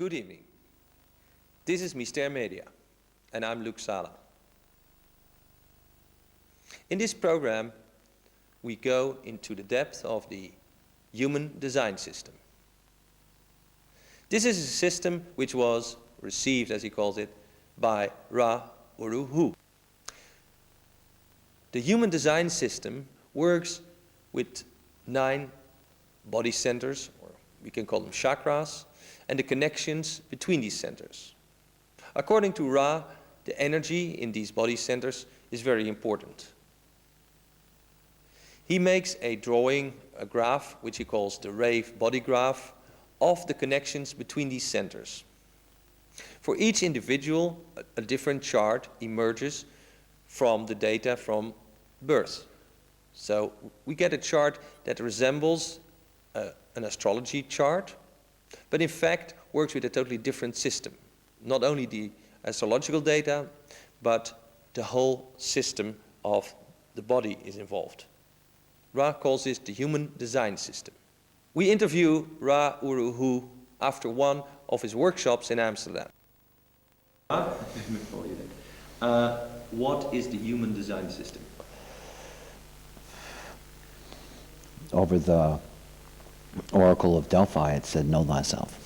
Good evening. This is Myster Media, and I'm Luc Sala. In this program, we go into the depth of the human design system. This is a system which was received, as he calls it, by Ra Uru Hu. The human design system works with 9 body centers, or we can call them chakras, and the connections between these centers. According to Ra, the energy in these body centers is very important. He makes a drawing, a graph, which he calls the rave body graph, of the connections between these centers. For each individual, a different chart emerges from the data from birth. So we get a chart that resembles an astrology chart, but in fact works with a totally different system. Not only the astrological data, but the whole system of the body is involved. Ra calls this the human design system. We interview Ra Uru Hu after one of his workshops in Amsterdam. What is the human design system? Over the Oracle of Delphi, it said, know thyself.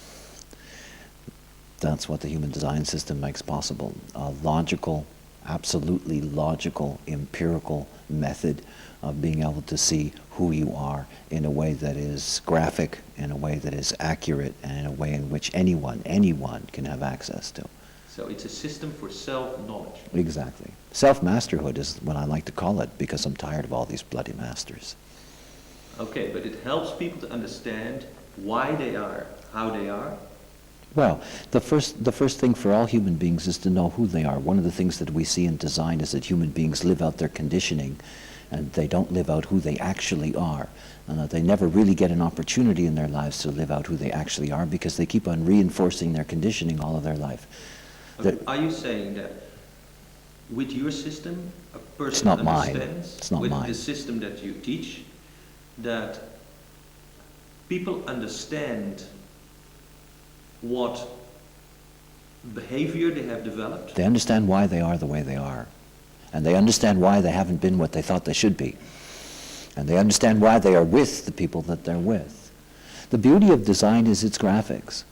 That's what the human design system makes possible. A logical, absolutely logical, empirical method of being able to see who you are in a way that is graphic, in a way that is accurate, and in a way in which anyone can have access to. So it's a system for self-knowledge. Exactly. Self-masterhood is what I like to call it, because I'm tired of all these bloody masters. Okay, but it helps people to understand why they are, how they are. Well, the first thing for all human beings is to know who they are. One of the things that we see in design is that human beings live out their conditioning, and they don't live out who they actually are. And that they never really get an opportunity in their lives to live out who they actually are, because they keep on reinforcing their conditioning all of their life. Are you saying that with your system, a person it's not understands, it's not with mine. the system that you teach, that people understand what behavior they have developed? They understand why they are the way they are. And they understand why they haven't been what they thought they should be. And they understand why they are with the people that they're with. The beauty of design is its graphics.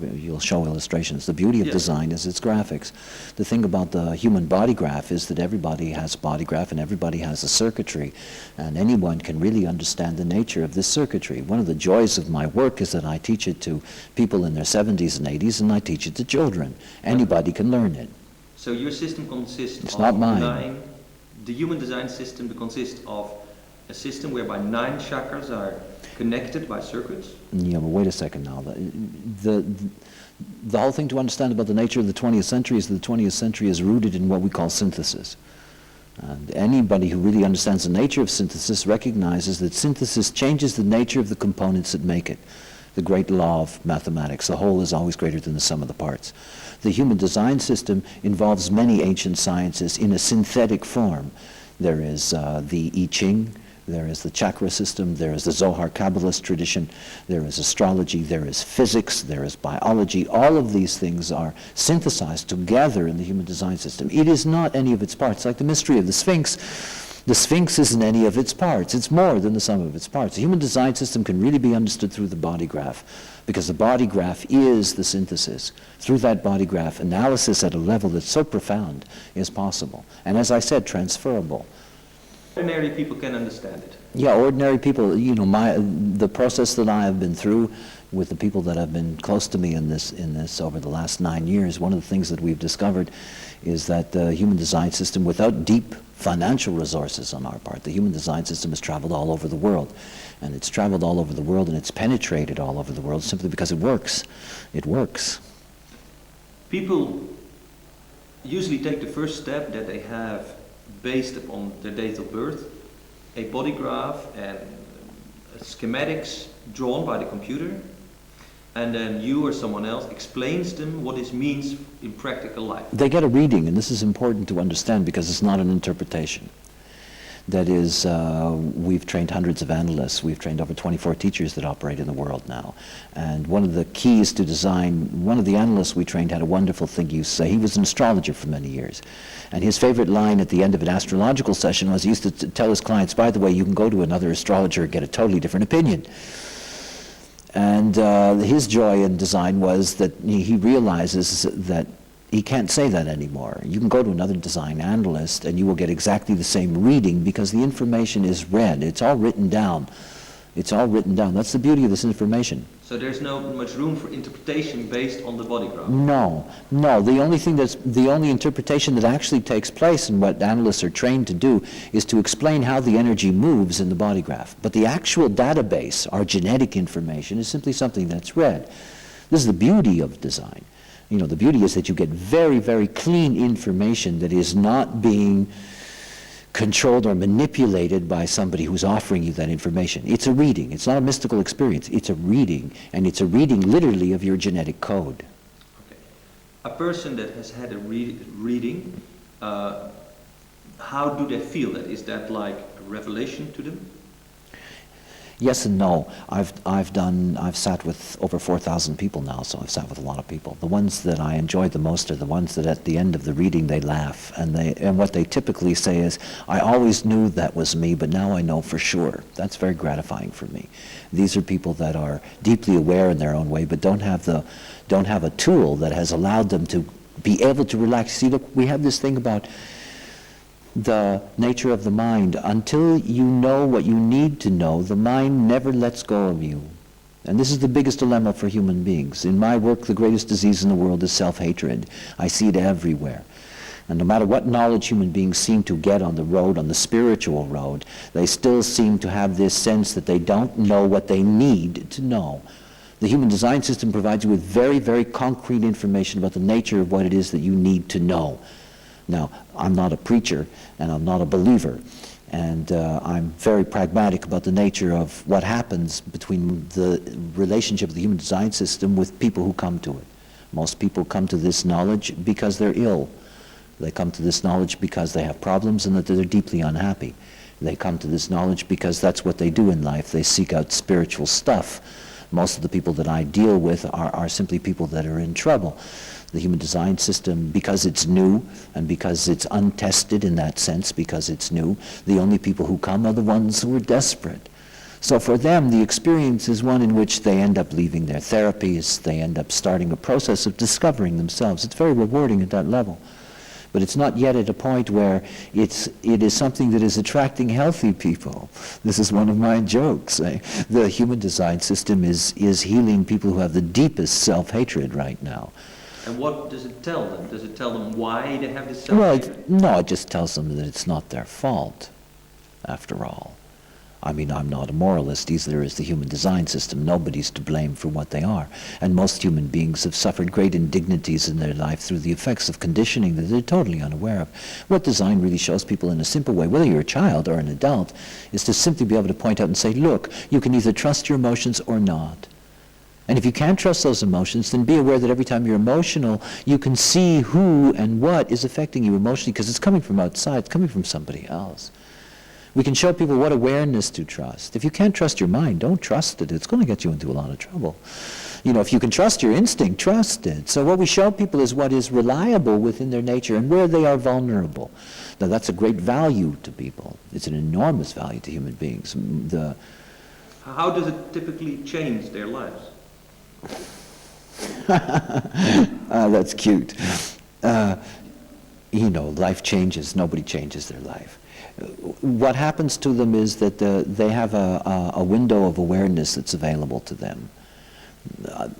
You'll show illustrations. The beauty of design is its graphics. The thing about the human body graph is that everybody has a body graph and everybody has a circuitry, and anyone can really understand the nature of this circuitry. One of the joys of my work is that I teach it to people in their 70s and 80s, and I teach it to children. Anybody can learn it. So your system consists it's of not mine. 9, the human design system consists of a system whereby 9 chakras are connected by circuits? Yeah, but wait a second now. The whole thing to understand about the nature of the 20th century is that the 20th century is rooted in what we call synthesis. And anybody who really understands the nature of synthesis recognizes that synthesis changes the nature of the components that make it. The great law of mathematics, the whole is always greater than the sum of the parts. The human design system involves many ancient sciences in a synthetic form. There is the I Ching, there is the chakra system, there is the Zohar Kabbalist tradition, there is astrology, there is physics, there is biology. All of these things are synthesized together in the human design system. It is not any of its parts, like the mystery of the Sphinx. The Sphinx isn't any of its parts. It's more than the sum of its parts. The human design system can really be understood through the body graph, because the body graph is the synthesis. Through that body graph, analysis at a level that's so profound is possible. And as I said, transferable. Ordinary people can understand it. Yeah, ordinary people, you know, the process that I have been through with the people that have been close to me in this over the last 9 years, one of the things that we've discovered is that the human design system, without deep financial resources on our part, the human design system has traveled all over the world. And it's traveled all over the world, and it's penetrated all over the world simply because it works. It works. People usually take the first step that they have based upon their date of birth, a body graph and schematics drawn by the computer, and then you or someone else explains them what this means in practical life. They get a reading, and this is important to understand because it's not an interpretation. That is, we've trained hundreds of analysts. We've trained over 24 teachers that operate in the world now. And one of the keys to design, one of the analysts we trained had a wonderful thing he used to say. He was an astrologer for many years. And his favorite line at the end of an astrological session was he used to tell his clients, by the way, you can go to another astrologer and get a totally different opinion. And his joy in design was that he realizes that he can't say that anymore. You can go to another design analyst and you will get exactly the same reading because the information is read. It's all written down. It's all written down. That's the beauty of this information. So there's no much room for interpretation based on the body graph? No, no. The only interpretation that actually takes place and what analysts are trained to do is to explain how the energy moves in the body graph. But the actual database, our genetic information, is simply something that's read. This is the beauty of design. You know, the beauty is that you get very, very clean information that is not being controlled or manipulated by somebody who's offering you that information. It's a reading. It's not a mystical experience. It's a reading, and it's a reading literally of your genetic code. Okay. A person that has had a reading, how do they feel that? Is that like a revelation to them? Yes and no. I've sat with over 4,000 people now, so I've sat with a lot of people. The ones that I enjoy the most are the ones that at the end of the reading they laugh, and what they typically say is, I always knew that was me, but now I know for sure. That's very gratifying for me. These are people that are deeply aware in their own way, but don't have a tool that has allowed them to be able to relax. See, look, we have this thing about the nature of the mind. Until you know what you need to know, the mind never lets go of you. And this is the biggest dilemma for human beings. In my work, the greatest disease in the world is self-hatred. I see it everywhere. And no matter what knowledge human beings seem to get on the road, on the spiritual road, they still seem to have this sense that they don't know what they need to know. The human design system provides you with very, very concrete information about the nature of what it is that you need to know. Now, I'm not a preacher, and I'm not a believer, and I'm very pragmatic about the nature of what happens between the relationship of the human design system with people who come to it. Most people come to this knowledge because they're ill. They come to this knowledge because they have problems and that they're deeply unhappy. They come to this knowledge because that's what they do in life. They seek out spiritual stuff. Most of the people that I deal with are simply people that are in trouble. The human design system, because it's new and because it's untested in that sense, because it's new, the only people who come are the ones who are desperate. So for them, the experience is one in which they end up leaving their therapies, they end up starting a process of discovering themselves. It's very rewarding at that level. But it's not yet at a point where it is something that is attracting healthy people. This is one of my jokes. The human design system is healing people who have the deepest self-hatred right now. And what does it tell them? Does it tell them why they have this self-hatred? Well, no, it just tells them that it's not their fault, after all. I mean, I'm not a moralist. Either is the human design system. Nobody's to blame for what they are. And most human beings have suffered great indignities in their life through the effects of conditioning that they're totally unaware of. What design really shows people in a simple way, whether you're a child or an adult, is to simply be able to point out and say, look, you can either trust your emotions or not. And if you can't trust those emotions, then be aware that every time you're emotional, you can see who and what is affecting you emotionally, because it's coming from outside, it's coming from somebody else. We can show people what awareness to trust. If you can't trust your mind, don't trust it. It's going to get you into a lot of trouble. You know, if you can trust your instinct, trust it. So what we show people is what is reliable within their nature and where they are vulnerable. Now that's a great value to people. It's an enormous value to human beings. How does it typically change their lives? That's cute. You know, life changes. Nobody changes their life. What happens to them is that they have a window of awareness that's available to them.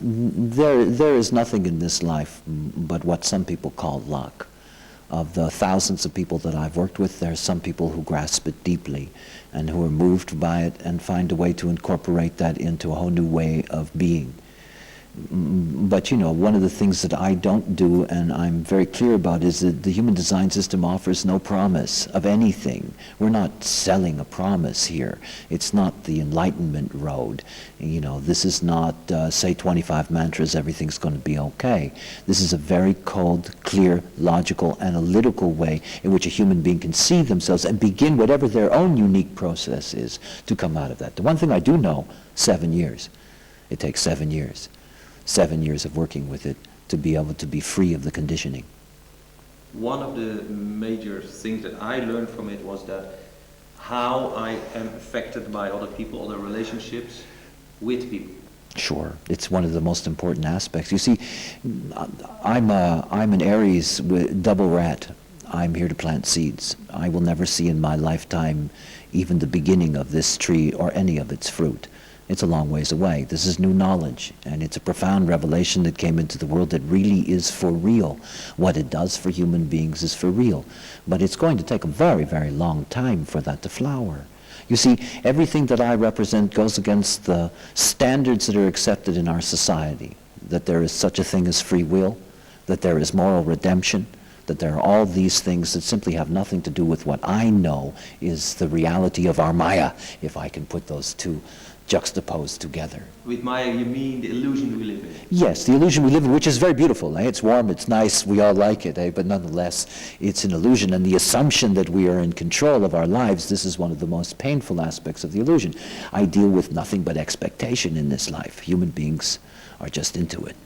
There is nothing in this life but what some people call luck. Of the thousands of people that I've worked with, there are some people who grasp it deeply and who are moved by it and find a way to incorporate that into a whole new way of being. But you know, one of the things that I don't do, and I'm very clear about, is that the human design system offers no promise of anything. We're not selling a promise here. It's not the enlightenment road. You know, this is not, say 25 mantras, everything's going to be okay. This is a very cold, clear, logical, analytical way in which a human being can see themselves and begin whatever their own unique process is to come out of that. The one thing I do know, 7 years. It takes 7 years. 7 years of working with it to be able to be free of the conditioning. One of the major things that I learned from it was that how I am affected by other people, other relationships with people. Sure, it's one of the most important aspects. You see, I'm an Aries with double rat. I'm here to plant seeds. I will never see in my lifetime even the beginning of this tree or any of its fruit. It's a long ways away. This is new knowledge, and it's a profound revelation that came into the world that really is for real. What it does for human beings is for real. But it's going to take a very, very long time for that to flower. You see, everything that I represent goes against the standards that are accepted in our society, that there is such a thing as free will, that there is moral redemption, that there are all these things that simply have nothing to do with what I know is the reality of our Maya, if I can put those two juxtaposed together. With Maya, you mean the illusion we live in? Yes, the illusion we live in, which is very beautiful. It's warm, it's nice, we all like it, but nonetheless, it's an illusion. And the assumption that we are in control of our lives, this is one of the most painful aspects of the illusion. I deal with nothing but expectation in this life. Human beings are just into it.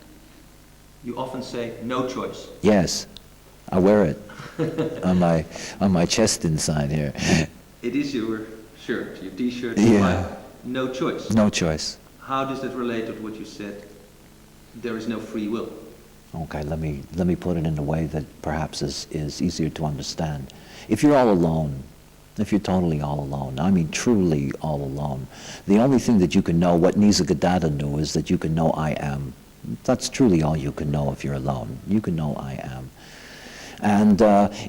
You often say, no choice. Yes, I wear it on my chest inside here. It is your shirt, your t-shirt, Yeah. No choice. No choice. How does that relate to what you said? There is no free will. Okay, let me put it in a way that perhaps is easier to understand. If you're all alone, if you're totally all alone, I mean truly all alone, the only thing that you can know, what Nisargadatta knew, is that you can know I am. That's truly all you can know if you're alone. You can know I am. And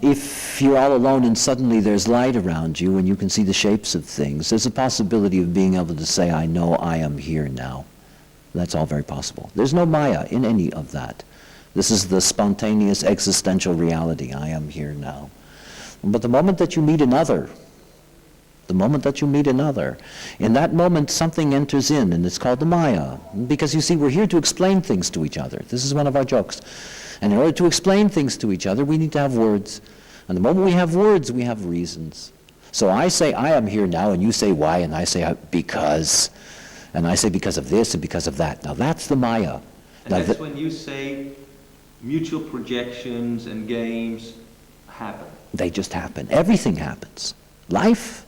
if you're all alone and suddenly there's light around you and you can see the shapes of things, there's a possibility of being able to say, I know I am here now. That's all very possible. There's no Maya in any of that. This is the spontaneous existential reality. I am here now. But the moment that you meet another, in that moment something enters in, and it's called the Maya. Because you see, we're here to explain things to each other. This is one of our jokes. And in order to explain things to each other, we need to have words. And the moment we have words, we have reasons. So I say, I am here now, and you say why, and I say because. And I say because of this and because of that. Now that's the Maya. And that's when you say mutual projections and games happen. They just happen. Everything happens. Life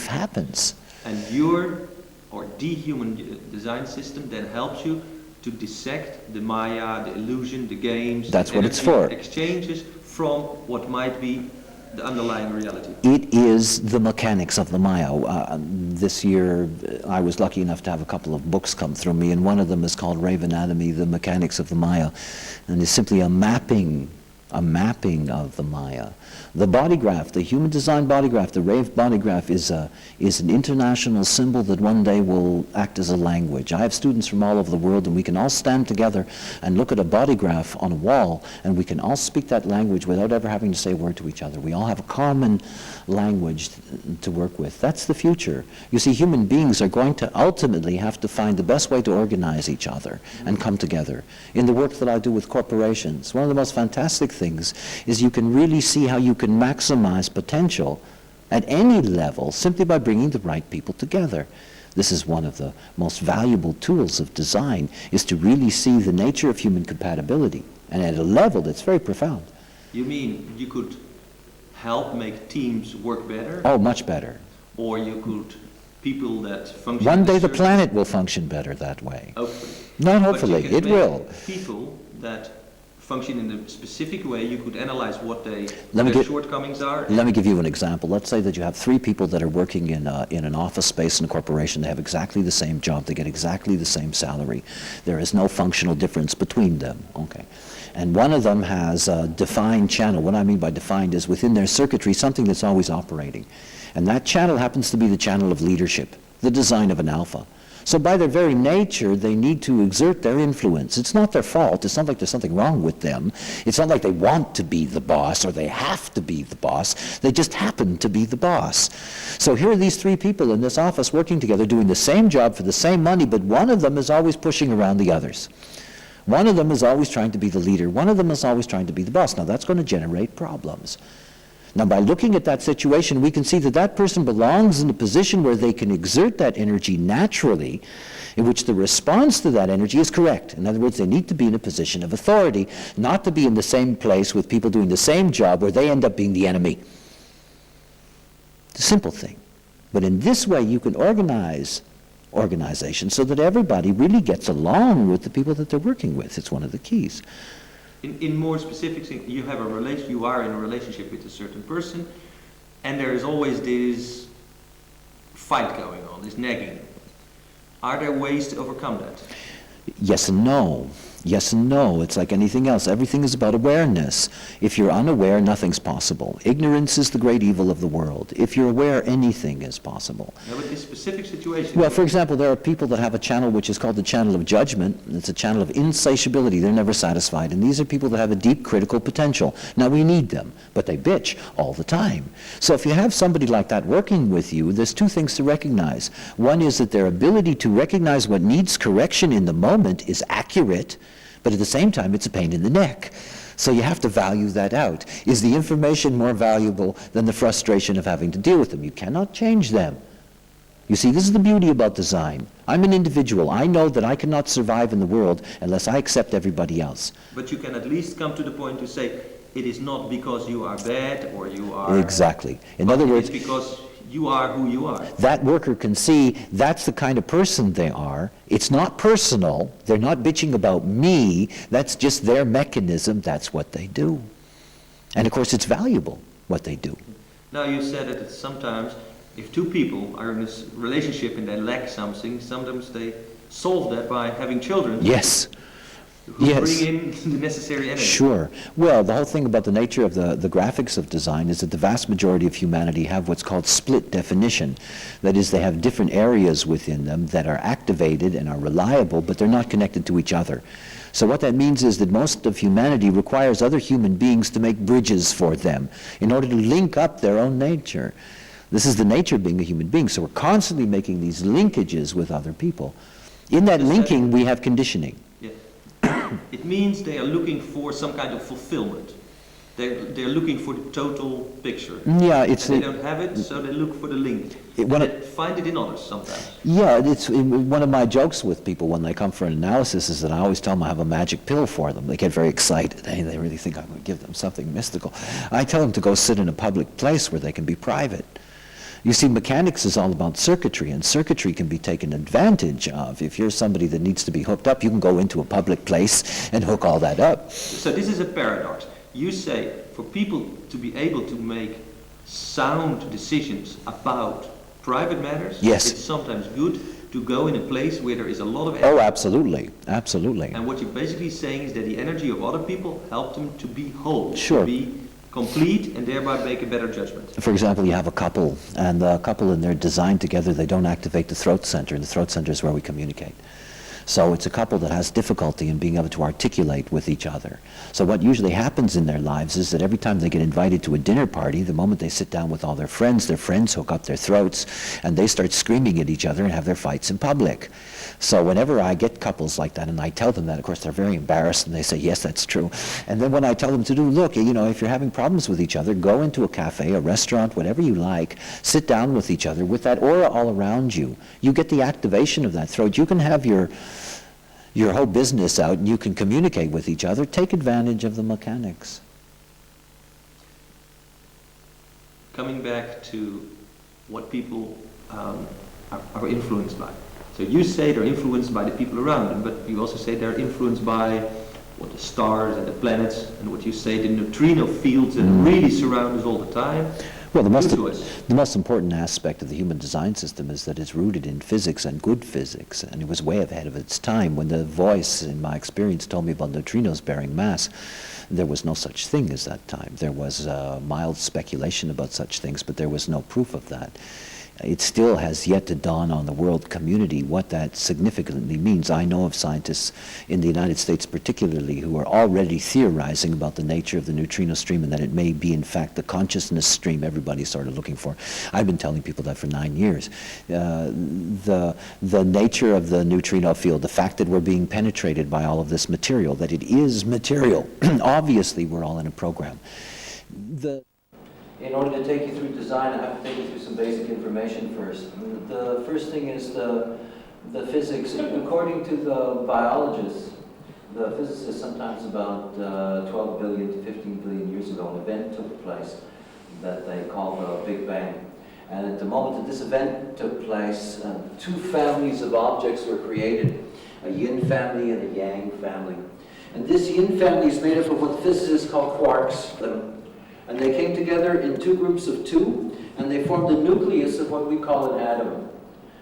happens. And your, or the human design system then helps you to dissect the Maya, the illusion, the games. That's what it's for. Exchanges from what might be the underlying reality. It is the mechanics of the Maya. This year, I was lucky enough to have a couple of books come through me, and one of them is called Rave Anatomy, The Mechanics of the Maya, and it's simply a mapping of the Maya. The body graph, the human design body graph, the Rave body graph is an international symbol that one day will act as a language. I have students from all over the world, and we can all stand together and look at a body graph on a wall, and we can all speak that language without ever having to say a word to each other. We all have a common language to work with. That's the future. You see, human beings are going to ultimately have to find the best way to organize each other and come together. In the work that I do with corporations, one of the most fantastic things is you can really see how you can maximize potential at any level simply by bringing the right people together. This is one of the most valuable tools of design, is to really see the nature of human compatibility, and at a level that's very profound. You mean you could help make teams work better? Oh, much better. Or you could, people that function... One day the planet will function better that way. Hopefully. Not hopefully, it will. People that function in a specific way, you could analyze what their shortcomings are. Let me give you an example. Let's say that you have 3 people that are working in an office space in a corporation. They have exactly the same job. They get exactly the same salary. There is no functional difference between them. Okay. And one of them has a defined channel. What I mean by defined is within their circuitry something that's always operating. And that channel happens to be the channel of leadership, the design of an alpha. So by their very nature, they need to exert their influence. It's not their fault. It's not like there's something wrong with them. It's not like they want to be the boss or they have to be the boss. They just happen to be the boss. So here are these three people in this office working together, doing the same job for the same money, but one of them is always pushing around the others. One of them is always trying to be the leader. One of them is always trying to be the boss. Now that's going to generate problems. Now, by looking at that situation, we can see that that person belongs in a position where they can exert that energy naturally, in which the response to that energy is correct. In other words, they need to be in a position of authority, not to be in the same place with people doing the same job where they end up being the enemy. It's a simple thing. But in this way, you can organize organization so that everybody really gets along with the people that they're working with. It's one of the keys. In more specifics, you have you are in a relationship with a certain person, and there is always this fight going on, this nagging. Are there ways to overcome that? Yes and no. Yes and no. It's like anything else. Everything is about awareness. If you're unaware, nothing's possible. Ignorance is the great evil of the world. If you're aware, anything is possible. Now, with this specific situation... Well, for example, there are people that have a channel which is called the channel of judgment. It's a channel of insatiability. They're never satisfied. And these are people that have a deep critical potential. Now, we need them, but they bitch all the time. So if you have somebody like that working with you, there's two things to recognize. One is that their ability to recognize what needs correction in the moment is accurate, but at the same time, it's a pain in the neck. So you have to value that out. Is the information more valuable than the frustration of having to deal with them? You cannot change them. You see, this is the beauty about design. I'm an individual. I know that I cannot survive in the world unless I accept everybody else. But you can at least come to the point to say, it is not because you are bad or you are... Exactly. In other words... It's because you are who you are. That worker can see that's the kind of person they are. It's not personal. They're not bitching about me. That's just their mechanism. That's what they do. And of course, it's valuable, what they do. Now, you said that sometimes if two people are in this relationship and they lack something, sometimes they solve that by having children. Yes. Who Yes. bring in the necessary energy. Sure. Well, the whole thing about the nature of the graphics of design is that the vast majority of humanity have what's called split definition. That is, they have different areas within them that are activated and are reliable, but they're not connected to each other. So what that means is that most of humanity requires other human beings to make bridges for them in order to link up their own nature. This is the nature of being a human being, so we're constantly making these linkages with other people. In that linking, we have conditioning. Yeah. It means they are looking for some kind of fulfillment. They're looking for the total picture. Yeah, it's... And they don't have it, so they look for the link. They find it in others sometimes. Yeah, it's one of my jokes with people when they come for an analysis is that I always tell them I have a magic pill for them. They get very excited. They really think I'm going to give them something mystical. I tell them to go sit in a public place where they can be private. You see, mechanics is all about circuitry, and circuitry can be taken advantage of. If you're somebody that needs to be hooked up, you can go into a public place and hook all that up. So this is a paradox. You say for people to be able to make sound decisions about private matters, yes, it's sometimes good to go in a place where there is a lot of energy. Oh, absolutely, absolutely. And what you're basically saying is that the energy of other people help them to be whole, sure, to be complete, and thereby make a better judgment. For example, you have a couple, and the couple in their design together, they don't activate the throat center, and the throat center is where we communicate. So it's a couple that has difficulty in being able to articulate with each other. So what usually happens in their lives is that every time they get invited to a dinner party, the moment they sit down with all their friends hook up their throats, and they start screaming at each other and have their fights in public. So whenever I get couples like that, and I tell them that, of course, they're very embarrassed, and they say, yes, that's true. And then when I tell them to do, look, you know, if you're having problems with each other, go into a cafe, a restaurant, whatever you like, sit down with each other with that aura all around you. You get the activation of that throat. You can have your whole business out, and you can communicate with each other. Take advantage of the mechanics. Coming back to what people are influenced by. So you say they're influenced by the people around them, but you also say they're influenced by what the stars and the planets, and what you say the neutrino fields that really surround us all the time. Well, the most important aspect of the human design system is that it's rooted in physics, and good physics, and it was way ahead of its time. When the voice, in my experience, told me about neutrinos bearing mass, there was no such thing as that time. There was mild speculation about such things, but there was no proof of that. It still has yet to dawn on the world community what that significantly means. I know of scientists in the United States particularly who are already theorizing about the nature of the neutrino stream and that it may be in fact the consciousness stream everybody's sort of looking for. I've been telling people that for 9 years. The nature of the neutrino field, the fact that we're being penetrated by all of this material, that it is material. Obviously we're all in a program. In order to take you through design, I have to take you through some basic information first. The first thing is the physics. According to the biologists, the physicists, sometimes about 12 billion to 15 billion years ago, an event took place that they call the Big Bang. And at the moment that this event took place, two families of objects were created, a yin family and a yang family. And this yin family is made up of what the physicists call quarks. And they came together in two groups of two, and they formed the nucleus of what we call an atom.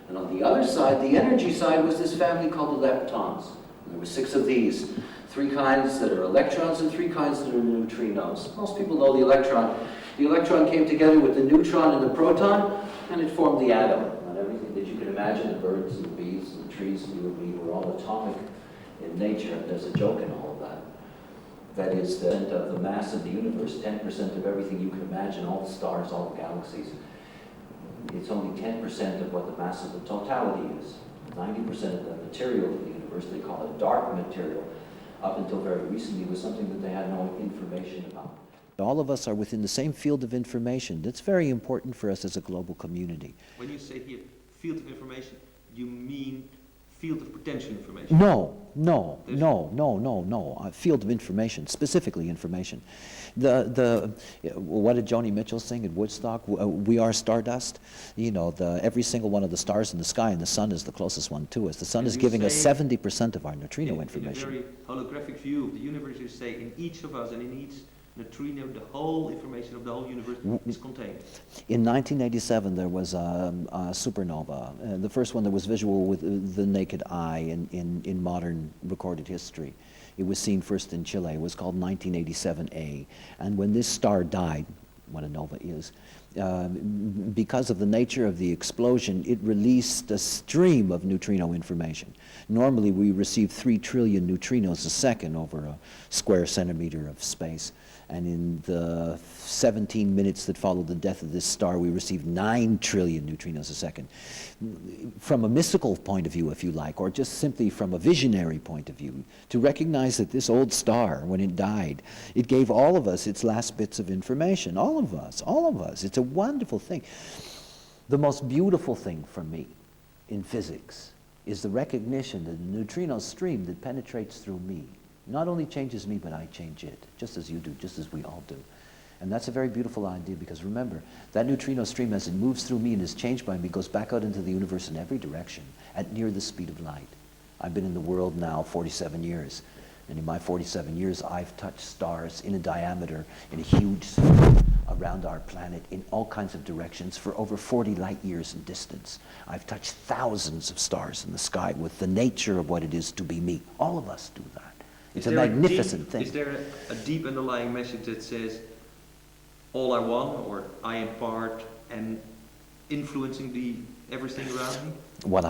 And on the other side, the energy side, was this family called the leptons. And there were 6 of these, 3 kinds that are electrons and 3 kinds that are neutrinos. Most people know the electron. The electron came together with the neutron and the proton, and it formed the atom. And everything that you can imagine, the birds and the bees and the trees and you and me, were all atomic in nature. And there's a joke in all of that. That is the mass of the universe, 10% of everything you can imagine, all the stars, all the galaxies. It's only 10% of what the mass of the totality is. 90% of the material of the universe, they call it dark material, up until very recently was something that they had no information about. All of us are within the same field of information. That's very important for us as a global community. When you say here, field of information, you mean field of potential information? No. Field of information, specifically information. What did Joni Mitchell sing at Woodstock? We are stardust. You know, every single one of the stars in the sky, and the sun is the closest one to us. The sun is giving us 70% of our neutrino information. In a very holographic view of the universe, you say in each of us and in each neutrino, the whole information of the whole universe is contained. In 1987, there was a supernova, the first one that was visual with the naked eye in modern recorded history. It was seen first in Chile. It was called 1987A. And when this star died, what a nova is, because of the nature of the explosion, it released a stream of neutrino information. Normally, we receive 3 trillion neutrinos a second over a square centimeter of space. And in the 17 minutes that followed the death of this star, we received 9 trillion neutrinos a second. From a mystical point of view, if you like, or just simply from a visionary point of view, to recognize that this old star, when it died, it gave all of us its last bits of information. All of us. It's a wonderful thing. The most beautiful thing for me in physics is the recognition that the neutrino stream that penetrates through me not only changes me, but I change it, just as you do, just as we all do. And that's a very beautiful idea, because remember, that neutrino stream, as it moves through me and is changed by me, goes back out into the universe in every direction at near the speed of light. I've been in the world now 47 years, and in my 47 years, I've touched stars in a diameter, in a huge circle around our planet in all kinds of directions for over 40 light years in distance. I've touched thousands of stars in the sky with the nature of what it is to be me. All of us do that. It's a magnificent thing. Is there a deep underlying message that says, all I want, or I am part, and influencing everything around me? What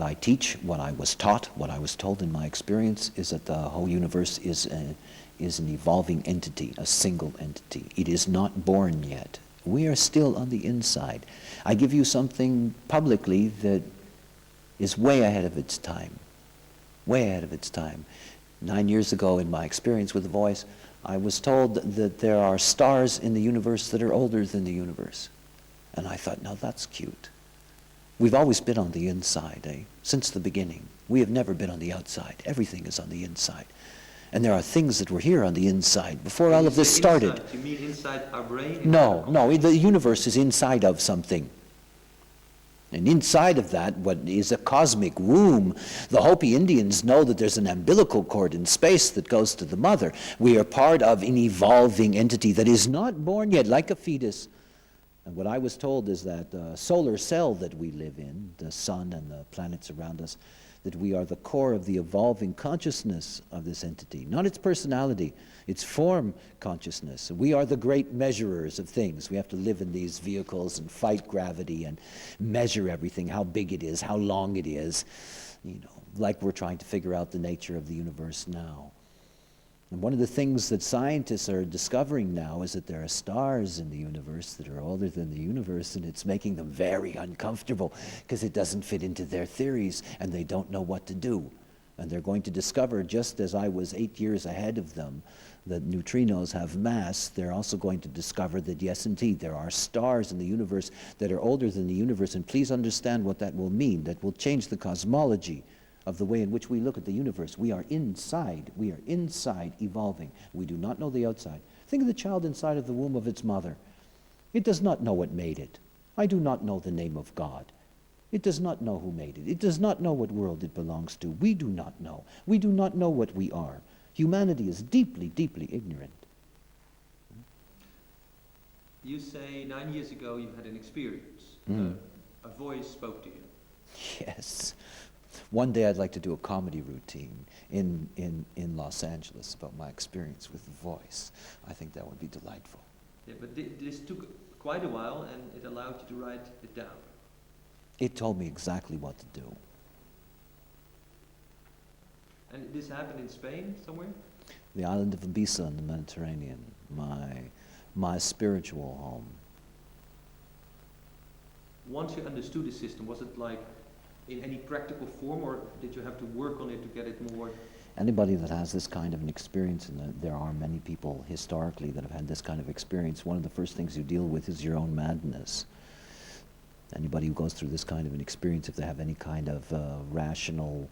I teach, what I was taught, what I was told in my experience is that the whole universe is an evolving entity, a single entity. It is not born yet. We are still on the inside. I give you something publicly that is way ahead of its time. Way ahead of its time. 9 years ago, in my experience with the voice, I was told that there are stars in the universe that are older than the universe. And I thought, now that's cute. We've always been on the inside, since the beginning. We have never been on the outside. Everything is on the inside. And there are things that were here on the inside before all of this started. You mean inside our brain? No, the universe is inside of something. And inside of that, what is a cosmic womb, the Hopi Indians know that there's an umbilical cord in space that goes to the mother. We are part of an evolving entity that is not born yet, like a fetus. And what I was told is that the solar cell that we live in, the sun and the planets around us, that we are the core of the evolving consciousness of this entity, not its personality, its form consciousness. We are the great measurers of things. We have to live in these vehicles and fight gravity and measure everything, how big it is, how long it is, like we're trying to figure out the nature of the universe now. And one of the things that scientists are discovering now is that there are stars in the universe that are older than the universe, and it's making them very uncomfortable because it doesn't fit into their theories and they don't know what to do. And they're going to discover, just as I was 8 years ahead of them, that neutrinos have mass. They're also going to discover that, yes, indeed, there are stars in the universe that are older than the universe, and please understand what that will mean. That will change the cosmology of the way in which we look at the universe. We are inside evolving. We do not know the outside. Think of the child inside of the womb of its mother. It does not know what made it. I do not know the name of God. It does not know who made it. It does not know what world it belongs to. We do not know. We do not know what we are. Humanity is deeply, deeply ignorant. You say 9 years ago you had an experience. A voice spoke to you. Yes. One day I'd like to do a comedy routine in Los Angeles about my experience with the voice. I think that would be delightful. Yeah, but this took quite a while, and it allowed you to write it down. It told me exactly what to do. And this happened in Spain, somewhere? The island of Ibiza in the Mediterranean, my spiritual home. Once you understood the system, was it like in any practical form, or did you have to work on it to get it more? Anybody that has this kind of an experience, and there are many people historically that have had this kind of experience, one of the first things you deal with is your own madness. Anybody who goes through this kind of an experience, if they have any kind of rational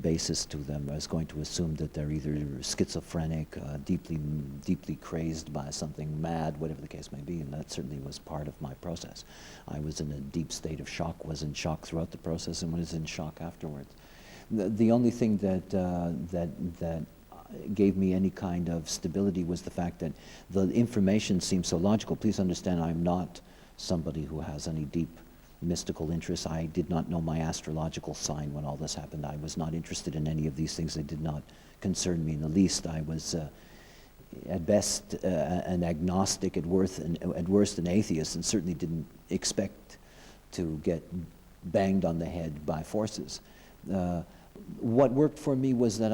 basis to them, is going to assume that they're either schizophrenic, deeply crazed by something, mad, whatever the case may be, and that certainly was part of my process. I was in a deep state of shock, was in shock throughout the process, and was in shock afterwards. The only thing that gave me any kind of stability was the fact that the information seemed so logical. Please understand, I'm not somebody who has any deep mystical interests. I did not know my astrological sign when all this happened. I was not interested in any of these things. They did not concern me in the least. I was at best an agnostic, at worst an atheist, and certainly didn't expect to get banged on the head by forces. What worked for me was that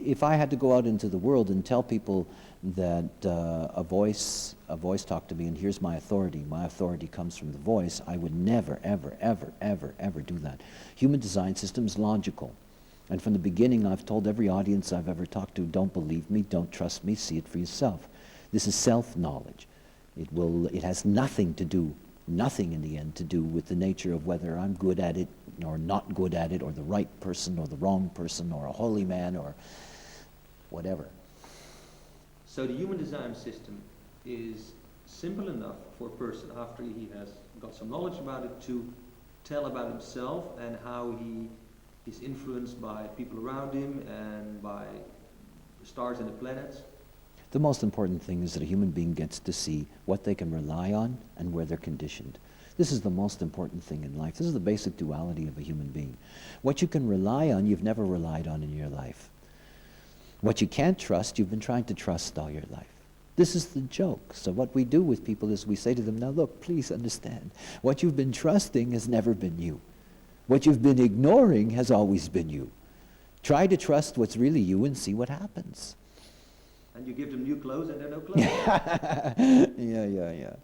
if I had to go out into the world and tell people that a voice talked to me, and here's my authority comes from the voice, I would never, ever, ever, ever, ever do that. Human design system is logical. And from the beginning, I've told every audience I've ever talked to, don't believe me, don't trust me, see it for yourself. This is self-knowledge. It has nothing in the end to do with the nature of whether I'm good at it or not good at it, or the right person or the wrong person, or a holy man or whatever. So the human design system is simple enough for a person after he has got some knowledge about it to tell about himself and how he is influenced by people around him and by the stars and the planets. The most important thing is that a human being gets to see what they can rely on and where they're conditioned. This is the most important thing in life. This is the basic duality of a human being. What you can rely on, you've never relied on in your life. What you can't trust, you've been trying to trust all your life. This is the joke. So what we do with people is we say to them, now look, please understand, what you've been trusting has never been you. What you've been ignoring has always been you. Try to trust what's really you and see what happens. And you give them new clothes and they're no clothes. Yeah.